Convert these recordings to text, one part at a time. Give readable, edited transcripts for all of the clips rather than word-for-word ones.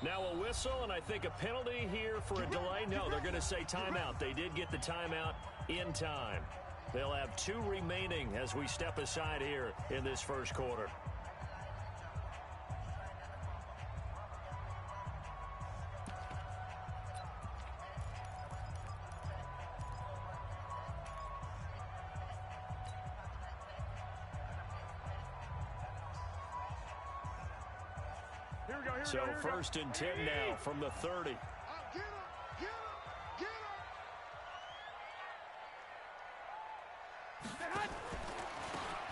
Now a whistle, and I think a penalty here for a delay. No, they're going to say timeout. They did get the timeout in time. They'll have 2 remaining as we step aside here in this first quarter. So first and 10 now from the 30.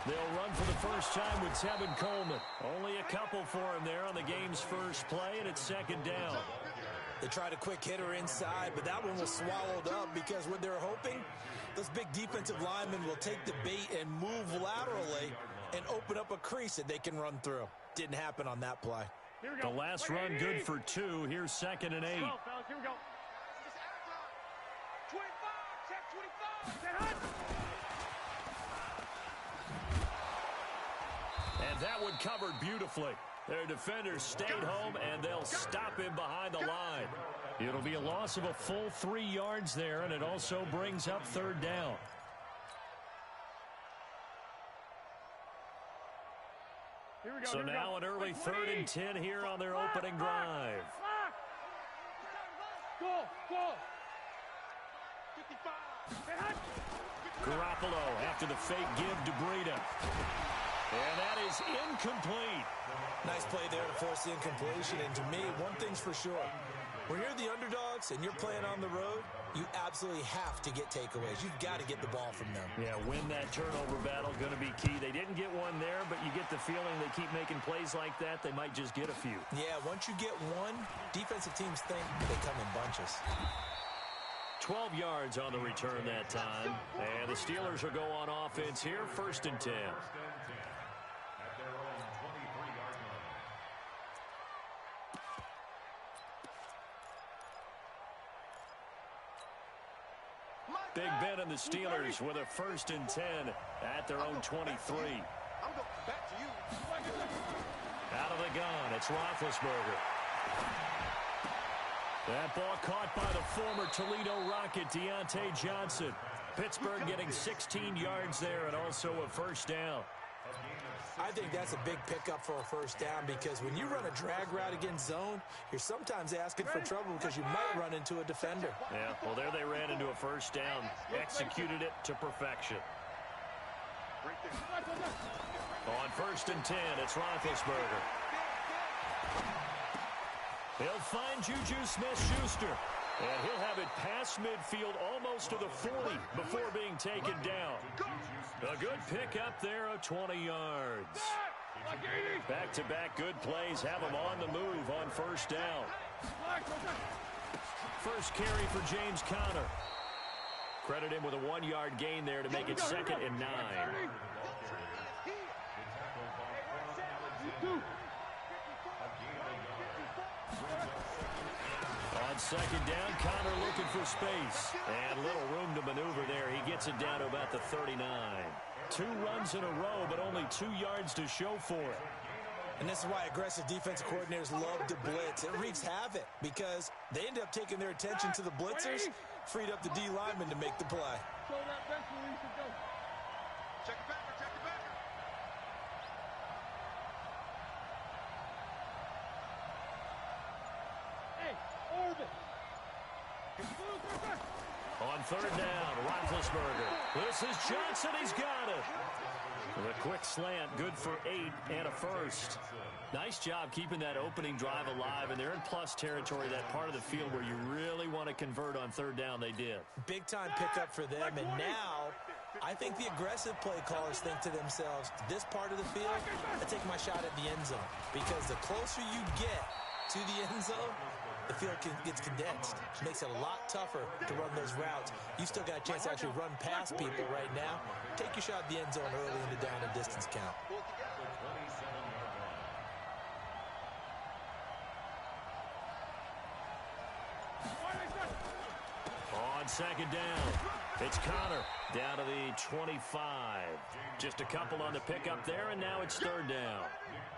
They'll run for the first time with Tevin Coleman. Only a couple for him there on the game's first play, and it's second down. They tried a quick hitter inside, but that one was swallowed up because what they're hoping, those big defensive linemen will take the bait and move laterally and open up a crease that they can run through. Didn't happen on that play. The last run good for 2. Here's second and 8. Here we go. 25, check 25. And that one covered beautifully. Their defenders stayed home, and they'll stop him behind the line. It'll be a loss of a full 3 yards there, and it also brings up third down. So now an early 3rd and 10 here on their opening drive. Go. Garoppolo after the fake give to Breida. And that is incomplete. Nice play there to force the incompletion. And to me, one thing's for sure. When you're the underdogs and you're playing on the road, you absolutely have to get takeaways. You've got to get the ball from them. Yeah, win that turnover battle, going to be key. They didn't get one there, but you get the feeling they keep making plays like that, they might just get a few. Yeah, once you get one, defensive teams think they come in bunches. 12 yards on the return that time. And the Steelers will go on offense here, 1st and 10. Big Ben and the Steelers with a 1st and 10 at their own 23. I'm going back to you. Out of the gun, it's Roethlisberger. That ball caught by the former Toledo Rocket, Deontay Johnson. Pittsburgh getting 16 yards there and also a first down. I think that's a big pickup for a first down because when you run a drag route against zone, you're sometimes asking for trouble because you might run into a defender. Yeah, well, there they ran into a first down, executed it to perfection. On 1st and 10, it's Roethlisberger. He'll find Juju Smith-Schuster. And he'll have it past midfield almost to the 40 before being taken down. A good pickup there of 20 yards. Back-to-back good plays have him on the move on first down. First carry for James Conner. Credit him with a 1-yard gain there to make it 2nd and 9. On 2nd down, Conner looking for space. And little room to maneuver there. He gets it down to about the 39. 2 runs in a row, but only 2 yards to show for it. And this is why aggressive defensive coordinators love to blitz. It wreaks havoc because they end up taking their attention to the blitzers, freed up the D lineman to make the play. Show that bench where you should go. Check it back, check it back. On 3rd down, Roethlisberger. This is Johnson. He's got it. With a quick slant, good for 8 and a first. Nice job keeping that opening drive alive, and they're in plus territory, that part of the field where you really want to convert on 3rd down. They did. Big-time pickup for them, and now I think the aggressive play callers think to themselves, this part of the field, I take my shot at the end zone, because the closer you get to the end zone, the field gets condensed. It makes it a lot tougher to run those routes. You still got a chance to actually run past people right now. Take your shot at the end zone early in the down and distance count. On 2nd down, It's Connor down to the 25. Just a couple on the pickup there, and now it's third down.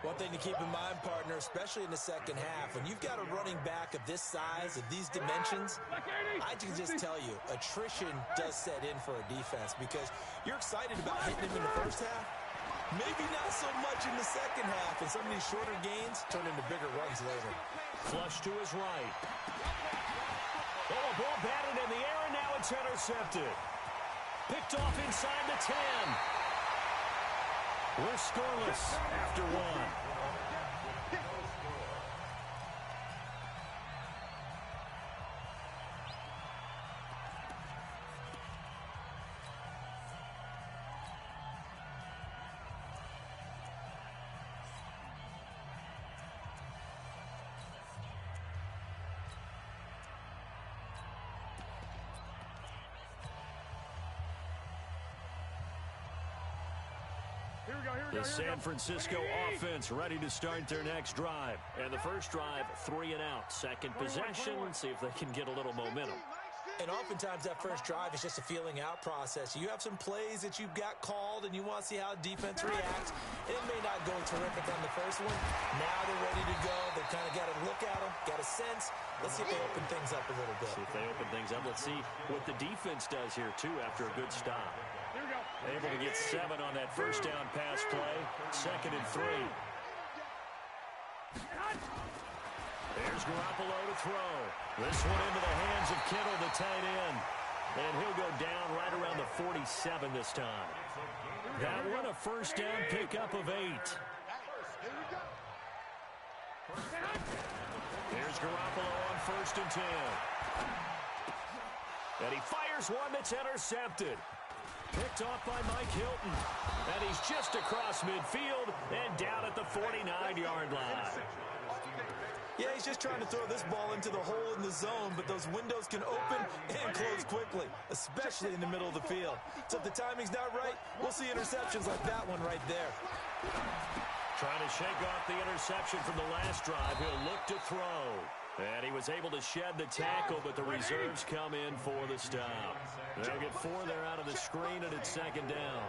One thing to keep in mind, partner, especially in the second half, when you've got a running back of this size, of these dimensions, I can just tell you, attrition does set in for a defense because you're excited about hitting him in the first half. Maybe not so much in the second half, and some of these shorter gains turn into bigger runs later. Flush to his right. Oh, a ball batted in the air, and now it's intercepted. Picked off inside the 10. We're scoreless after one. The San Francisco offense ready to start their next drive. And the first drive, 3 and out. Second possession, see if they can get a little momentum. And oftentimes that first drive is just a feeling out process. You have some plays that you've got called and you want to see how defense reacts. It may not go terrific on the first one. Now they're ready to go. They've kind of got to look at them, got a sense. Let's see if they open things up a little bit. See if they open things up. Let's see what the defense does here, too, after a good stop. Able to get 7 on that first down pass play. 2nd and 3. There's Garoppolo to throw. This one into the hands of Kittle, the tight end. And he'll go down right around the 47 this time. That one a first down pickup of 8. Here's Garoppolo on 1st and 10. And he fires one that's intercepted. Picked off by Mike Hilton. And he's just across midfield and down at the 49-yard line. Yeah, he's just trying to throw this ball into the hole in the zone, but those windows can open and close quickly, especially in the middle of the field. So if the timing's not right, we'll see interceptions like that one right there. Trying to shake off the interception from the last drive. He'll look to throw. And he was able to shed the tackle, but the reserves come in for the stop. They'll get 4 there out of the screen, and it's 2nd down.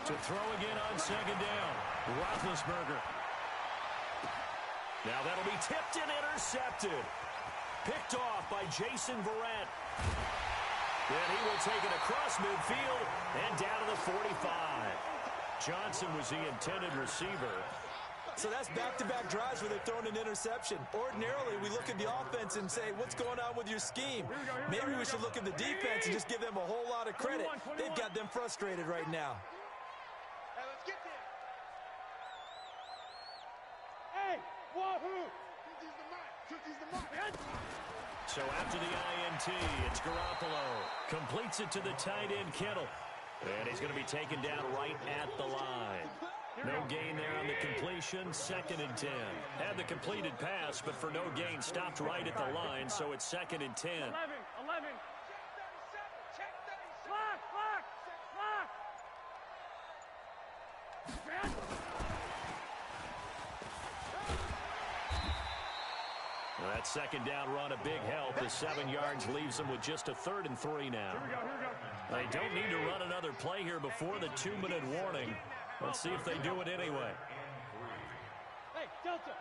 To throw again on 2nd down, Roethlisberger. Now that'll be tipped and intercepted. Picked off by Jason Verrett. And he will take it across midfield and down to the 45. Johnson was the intended receiver. So that's back-to-back drives where they've thrown an interception. Ordinarily, we look at the offense and say, what's going on with your scheme? Maybe we should look at the defense and just give them a whole lot of credit. They've got them frustrated right now. Hey, let's get there. Hey, wahoo! Tookie's the mark. So after the INT, it's Garoppolo. Completes it to the tight end, Kittle. And he's going to be taken down right at the line. No gain there on the completion, 2nd and 10. Had the completed pass, but for no gain, stopped right at the line, so it's 2nd and 10. 11. Check 37. Lock. Well, that 2nd down run, a big help. The 7 yards leaves them with just a 3rd and 3 now. Here we go. They don't need to run another play here before the 2-minute warning. Let's see if they do it anyway. Hey, Delta.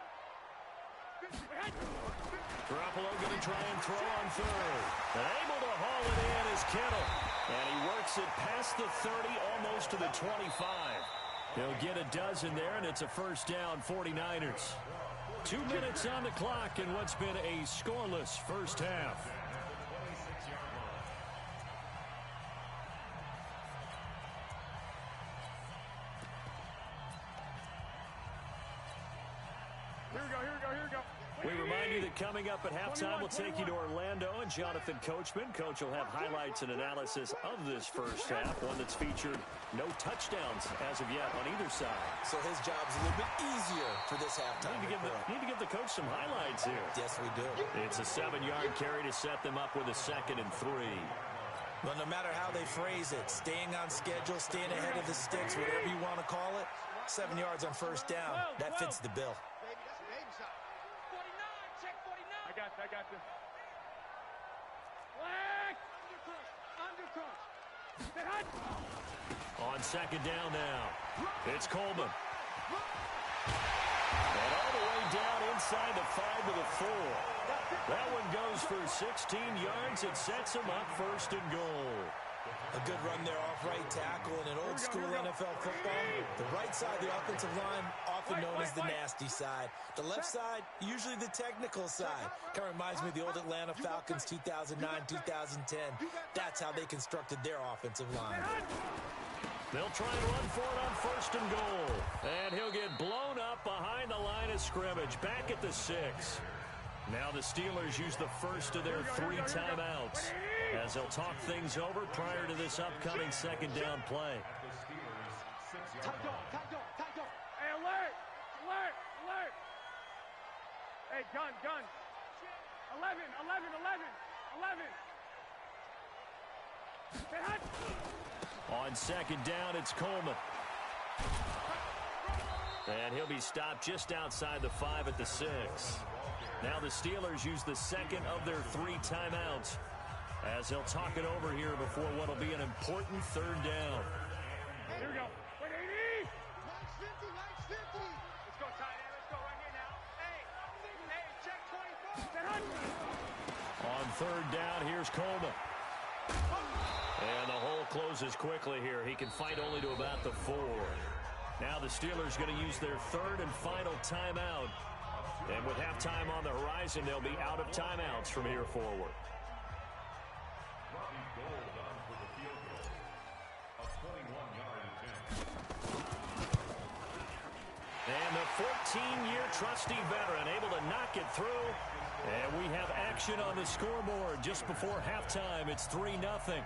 Garoppolo going to try and throw on 3rd. And able to haul it in is Kittle. And he works it past the 30, almost to the 25. He'll get a dozen there, and it's a first down, 49ers. 2 minutes on the clock in what's been a scoreless first half. Here we go. We remind you that coming up at halftime, we'll take you to Orlando and Jonathan Coachman. Coach will have highlights and analysis of this first half, one that's featured no touchdowns as of yet on either side. So his job's a little bit easier for this halftime. Need to give the coach some highlights here. Yes, we do. It's a 7-yard carry to set them up with a 2nd and 3. Well, no matter how they phrase it, staying on schedule, staying ahead of the sticks, whatever you want to call it, 7 yards on first down, that fits the bill. I got this. Flag! On second down now, it's Coleman. And all the way down inside the 5 to the 4. That one goes for 16 yards. It sets him up first and goal. A good run there off right tackle in an old-school NFL football. The right side of the offensive line, often known as the nasty side. The left side, usually the technical side. Kind of reminds me of the old Atlanta Falcons 2009-2010. That's how they constructed their offensive line. They'll try and run for it on first and goal. And he'll get blown up behind the line of scrimmage, back at the 6. Now the Steelers use the first of their 3 timeouts as they'll talk things over prior to this upcoming second down play. Hey, alert! Alert! Alert! Hey, gun! 11! On second down, it's Coleman. And he'll be stopped just outside the 5 at the 6. Now the Steelers use the second of their 3 timeouts as they'll talk it over here before what will be an important third down. Here we go. Wait, 80! Max 50! Let's go, tight end. Let's go right here now. Hey, check 24. On third down, here's Coleman. And the hole closes quickly here. He can fight only to about the 4. Now the Steelers going to use their third and final timeout. And with halftime on the horizon, they'll be out of timeouts from here forward. And the 14-year trusty veteran able to knock it through. And we have action on the scoreboard just before halftime. It's 3-0.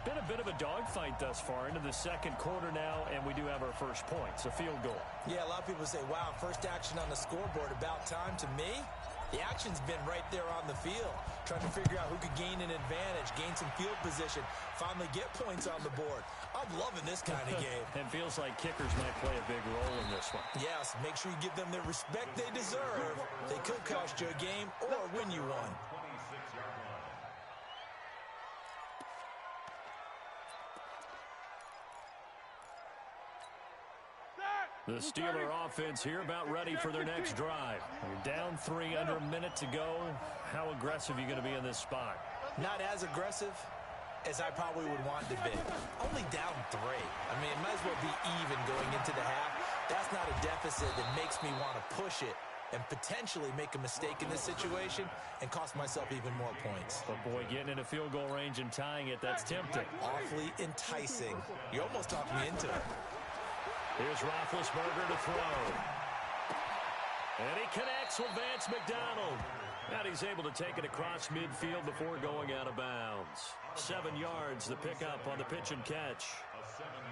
Been a bit of a dogfight thus far into the second quarter now, and we do have our first points, a field goal. Yeah, a lot of people say, wow, first action on the scoreboard, about time. To me, the action's been right there on the field, trying to figure out who could gain an advantage, gain some field position, finally get points on the board. I'm loving this kind of game. And feels like kickers might play a big role in this one. Yes, make sure you give them the respect they deserve. They could cost you a game or win you one. The Steeler offense here about ready for their next drive. You're down 3, under a minute to go. How aggressive are you going to be in this spot? Not as aggressive as I probably would want to be. Only down 3. I mean, it might as well be even going into the half. That's not a deficit that makes me want to push it and potentially make a mistake in this situation and cost myself even more points. But boy, getting into field goal range and tying it, that's tempting. Awfully enticing. You almost talked me into it. Here's Roethlisberger to throw. And he connects with Vance McDonald. And he's able to take it across midfield before going out of bounds. 7 yards, the pickup on the pitch and catch.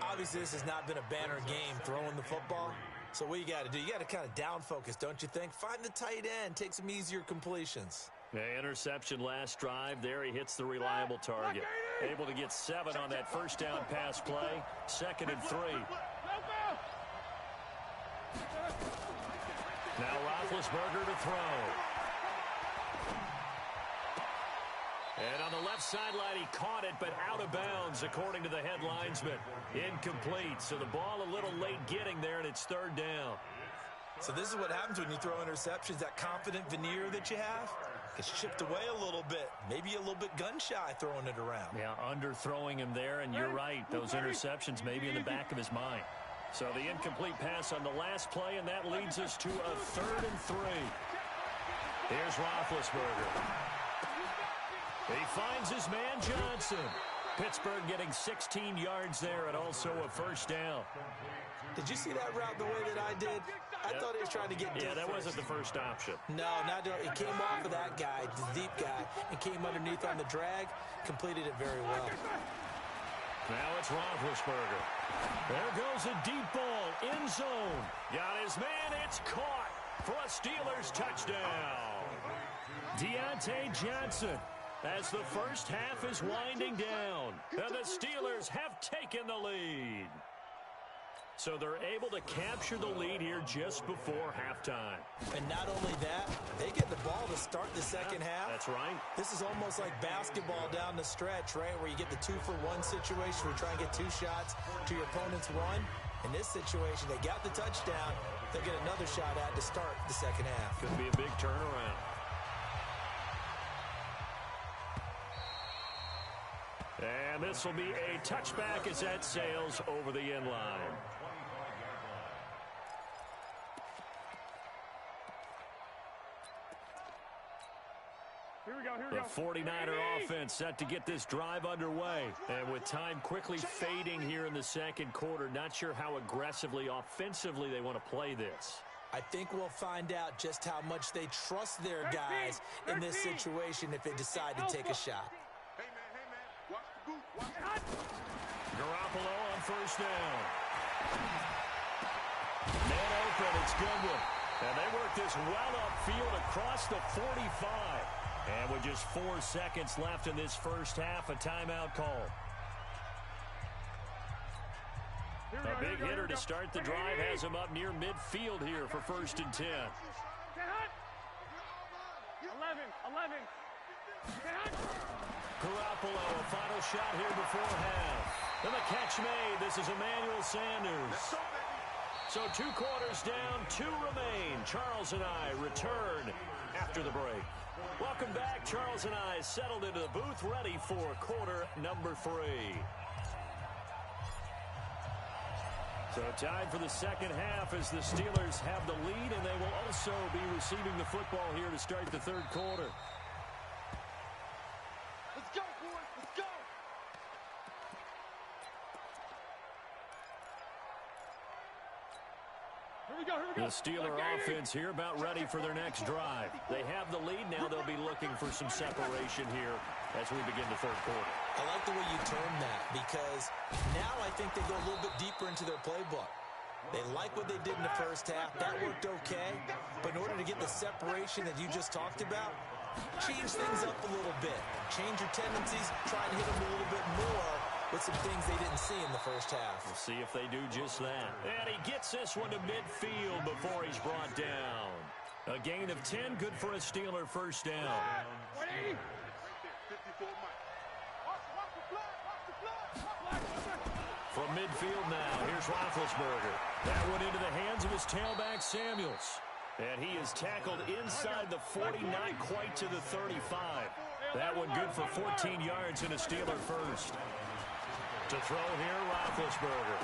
Obviously, this has not been a banner game throwing the football. So what you got to do, you got to kind of down focus, don't you think? Find the tight end, take some easier completions. The interception last drive. There he hits the reliable target. Able to get 7 on that first down pass play. 2nd and 3. Now Roethlisberger to throw. And on the left sideline, he caught it, but out of bounds, according to the head linesman. Incomplete, so the ball a little late getting there, and it's 3rd down. So this is what happens when you throw interceptions. That confident veneer that you have gets chipped away a little bit. Maybe a little bit gun-shy throwing it around. Yeah, underthrowing him there, and you're right. Those interceptions may be in the back of his mind. So the incomplete pass on the last play, and that leads us to a 3rd and 3. Here's Roethlisberger. He finds his man Johnson. Pittsburgh getting 16 yards there and also a first down. Did you see that route the way that I did? I thought he was trying to get deep. Yeah, that wasn't the first option. No, not doing. He came off of that guy, the deep guy, and came underneath on the drag, completed it very well. Now it's Roethlisberger. There goes a deep ball, end zone. Got his man, it's caught for a Steelers touchdown. Deontay Johnson, as the first half is winding down, and the Steelers have taken the lead. So they're able to capture the lead here just before halftime. And not only that, they get the ball to start the second half. That's right. This is almost like basketball down the stretch, right, where you get the 2-for-1 situation where you try and get 2 shots to your opponent's 1. In this situation, they got the touchdown. They'll get another shot at to start the second half. Could be a big turnaround. And this will be a touchback as that sails over the end line. The 49er offense set to get this drive underway. And with time quickly fading here in the second quarter, not sure how aggressively, offensively they want to play this. I think we'll find out just how much they trust their guys in this situation if they decide to take a shot. Garoppolo on first down. Man open, it's Goodwin. And they work this well upfield across the 45. And with just 4 seconds left in this first half, a timeout call. A big hitter to start the drive has him up near midfield here for 1st and 10. 11. Garoppolo, a final shot here before half. And the catch made. This is Emmanuel Sanders. So 2 quarters down, 2 remain. Charles and I return after the break. Welcome back. Charles and I settled into the booth, ready for quarter number 3. So time for the second half as the Steelers have the lead, and they will also be receiving the football here to start the third quarter. Let's go, boys. Let's go. The Steeler offense here about ready for their next drive. They have the lead now. They'll be looking for some separation here as we begin the third quarter. I like the way you term that because now I think they go a little bit deeper into their playbook. They like what they did in the first half. That worked okay. But in order to get the separation that you just talked about, change things up a little bit. Change your tendencies. Try and hit them a little bit more with some things they didn't see in the first half. We'll see if they do just that. And he gets this one to midfield before he's brought down. A gain of 10, good for a Steeler first down. From midfield now, here's Roethlisberger. That one into the hands of his tailback, Samuels. And he is tackled inside the 40, not quite to the 35. That one good for 14 yards and a Steeler first. To throw here, Roethlisberger.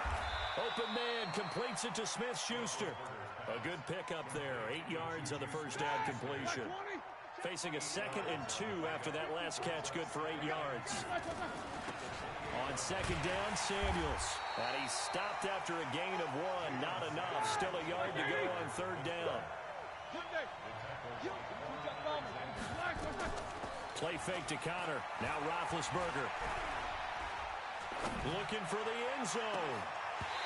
Open man, completes it to Smith-Schuster. A good pickup there, 8 yards on the first down completion. Facing a 2nd and 2 after that last catch, good for 8 yards. On second down, Samuels. And he stopped after a gain of 1, not enough. Still a yard to go on third down. Play fake to Connor. Now Roethlisberger. Looking for the end zone.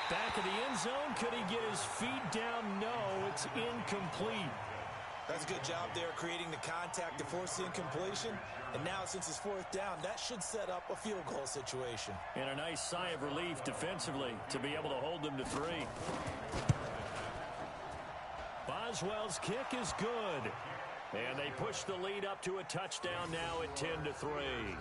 Back of the end zone. Could he get his feet down? No, it's incomplete. That's a good job there creating the contact to force the incompletion. And now since it's 4th down, that should set up a field goal situation. And a nice sigh of relief defensively to be able to hold them to 3. Boswell's kick is good. And they push the lead up to a touchdown now at 10-3.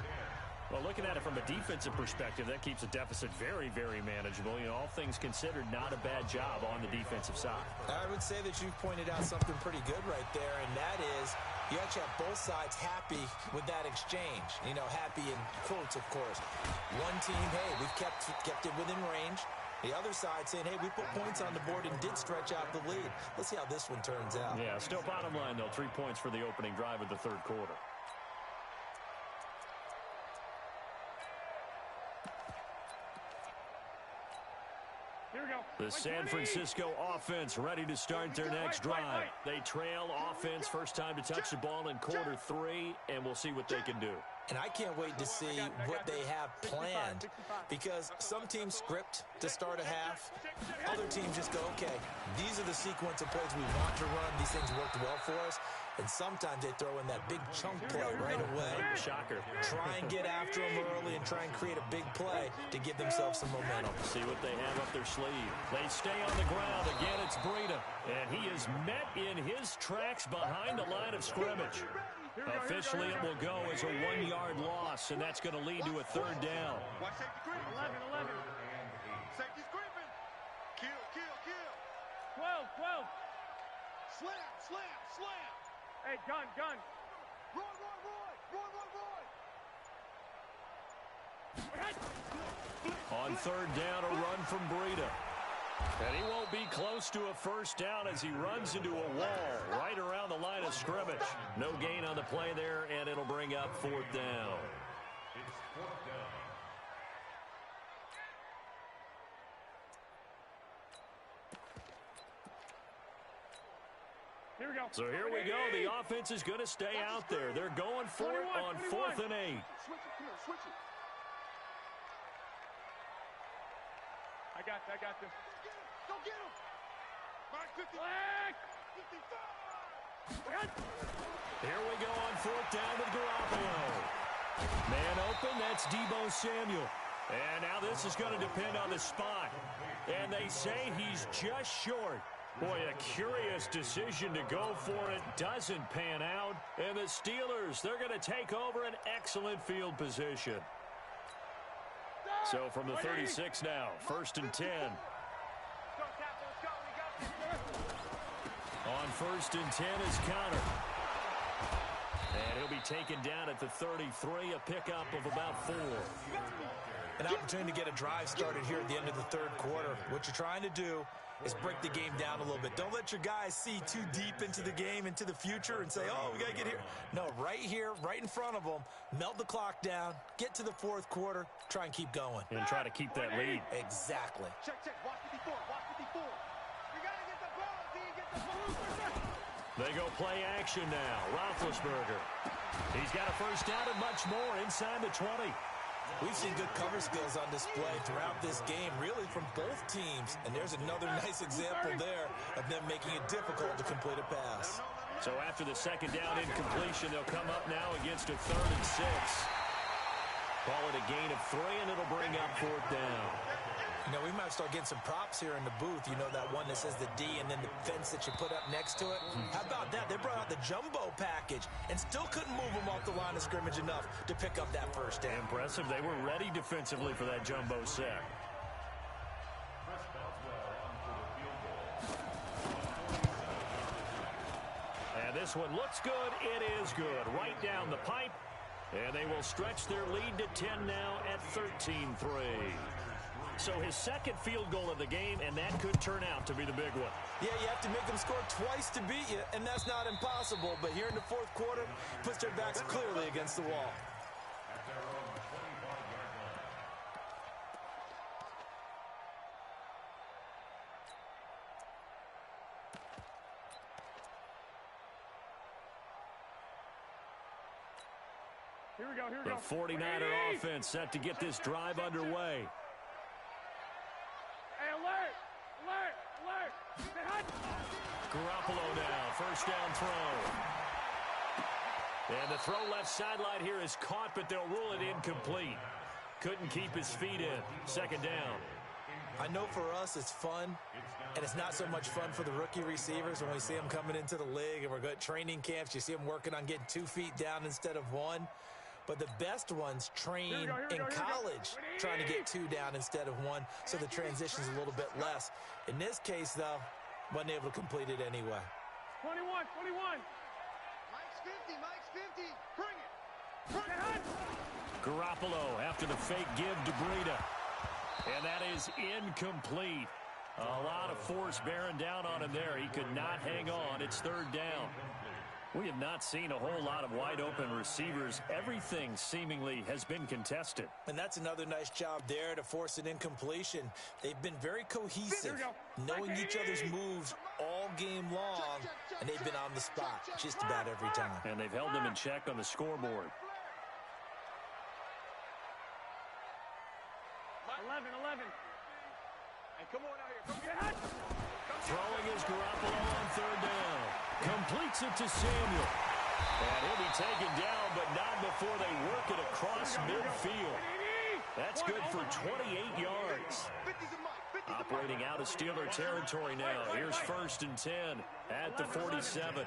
Well, looking at it from a defensive perspective, that keeps the deficit very, very manageable. You know, all things considered, not a bad job on the defensive side. I would say that you've pointed out something pretty good right there, and that is you actually have both sides happy with that exchange. You know, happy in quotes, of course. One team, hey, we've kept it within range. The other side saying, hey, we put points on the board and did stretch out the lead. Let's see how this one turns out. Yeah, still bottom line, though, 3 points for the opening drive of the third quarter. The San Francisco offense ready to start their next drive. They trail offense, first time to touch the ball in quarter 3, and we'll see what they can do. And I can't wait to see what they have planned because some teams script to start a half. Other teams just go, okay, these are the sequence of plays we want to run. These things worked well for us. And sometimes they throw in that big chunk play right away. Shocker. Try and get after them early and try and create a big play to give themselves some momentum. See what they have up their sleeve. They stay on the ground. Again, it's Breida. And he is met in his tracks behind the line of scrimmage. Officially, it will go as a 1-yard loss, and that's going to lead to a third down. Watch safety creeping. 11. Safety's creeping. Kill. 12. Slam. Hey, gun. Roy. On third down, a run from Breida. And he won't be close to a first down as he runs into a wall right around the line of scrimmage. No gain on the play there, and it'll bring up fourth down. Here we go. So here we go. The offense is going to stay out there. They're going for it on 4th and 8. Switch it. I got this. Go get him. Mark 50. 55. Here we go on 4th down with Garoppolo. Man open, that's Deebo Samuel. And now this is going to depend on the spot. And they say he's just short. Boy, a curious decision to go for it. Doesn't pan out. And the Steelers, they're going to take over an excellent field position. So from the 36 now, 1st and 10. On 1st and 10 is Connor. And he'll be taken down at the 33, a pickup of about 4. An opportunity to get a drive started here at the end of the third quarter. What you're trying to do is break the game down a little bit. Don't let your guys see too deep into the game, into the future, and say, oh, we got to get here. No, right here, right in front of them, melt the clock down, get to the fourth quarter, try and keep going. And try to keep that lead. Exactly. Check. Watch 54. You got to get the ball, D. Get the ball. They go play action now. Roethlisberger. He's got a first down and much more inside the 20. We've seen good cover skills on display throughout this game, really from both teams. And there's another nice example there of them making it difficult to complete a pass. So after the second down incompletion, they'll come up now against a 3rd and 6. Call it a gain of 3, and it'll bring up 4th down. You know, we might start getting some props here in the booth. You know, that one that says the D and then the fence that you put up next to it. How about that? They brought out the jumbo package and still couldn't move them off the line of scrimmage enough to pick up that first down. Impressive. They were ready defensively for that jumbo set. And this one looks good. It is good. Right down the pipe. And they will stretch their lead to 10 now at 13-3. So his second field goal of the game, and that could turn out to be the big one. Yeah, you have to make them score twice to beat you, and that's not impossible. But here in the fourth quarter, puts their backs clearly against the wall. Here we go. The 49er offense set to get this drive underway. Hey, alert! Garoppolo now, first down throw. And the throw left sideline here is caught, but they'll rule it incomplete. Couldn't keep his feet in. Second down. I know for us it's fun, and it's not so much fun for the rookie receivers when we see them coming into the league and we're going to training camps. You see them working on getting 2 feet down instead of 1. But the best ones train in college trying to get 2 down instead of 1, so the transition's a little bit less. In this case, though, wasn't able to complete it anyway. 21. Mike's 50. Bring it. Garoppolo after the fake give to Breida. And that is incomplete. A lot of force bearing down on him there. He could not hang on. It's third down. We have not seen a whole lot of wide-open receivers. Everything seemingly has been contested. And that's another nice job there to force an incompletion. They've been very cohesive, knowing each other's moves all game long, and they've been on the spot just about every time. And they've held them in check on the scoreboard. 11. Hey, come on out here. Throwing is Garoppolo on third down. Completes it to Samuel. And he'll be taken down, but not before they work it across midfield. That's good for 28 yards. Operating out of Steeler territory now. Here's 1st and 10 at the 47.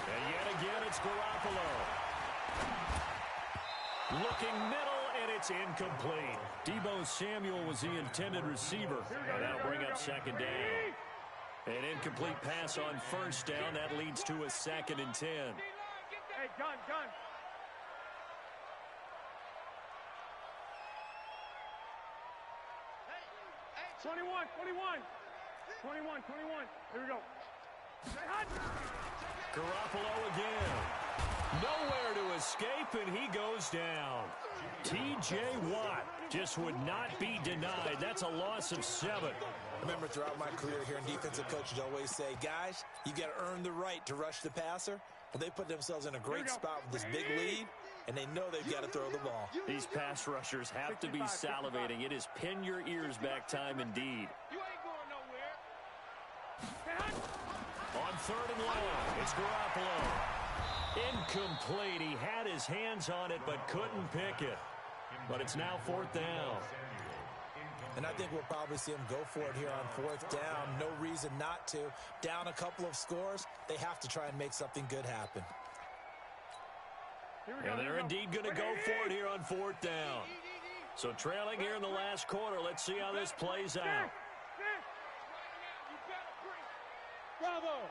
And yet again, it's Garoppolo. Looking middle, and it's incomplete. Deebo Samuel was the intended receiver. And that'll bring up 2nd down. An incomplete pass on 1st down. That leads to a 2nd and 10. Hey, gun. 21. Here we go. Garoppolo again. Nowhere to escape, and he goes down. T.J. Watt just would not be denied. That's a loss of 7. Remember, throughout my career here in defensive coaches always say, guys, you got to earn the right to rush the passer. Well, they put themselves in a great spot with this big lead, and they know they've got to throw the ball. These pass rushers have to be salivating. It is pin your ears back time indeed. You ain't going nowhere. On 3rd and long, it's Garoppolo. Incomplete. He had his hands on it but couldn't pick it. But it's now 4th down. And I think we'll probably see him go for it here on 4th down. No reason not to. Down a couple of scores, they have to try and make something good happen. And they're indeed going to go for it here on 4th down. So trailing here in the last quarter. Let's see how this plays out. Bravo.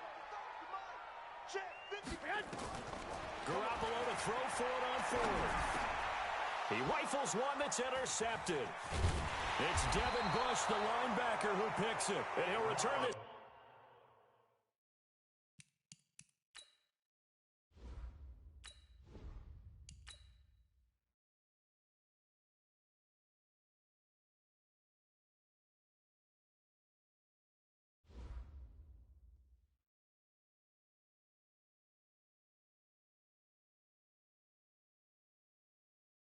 Garoppolo to throw for it on 4th. He rifles one that's intercepted. It's Devin Bush, the linebacker, who picks it. And he'll return this.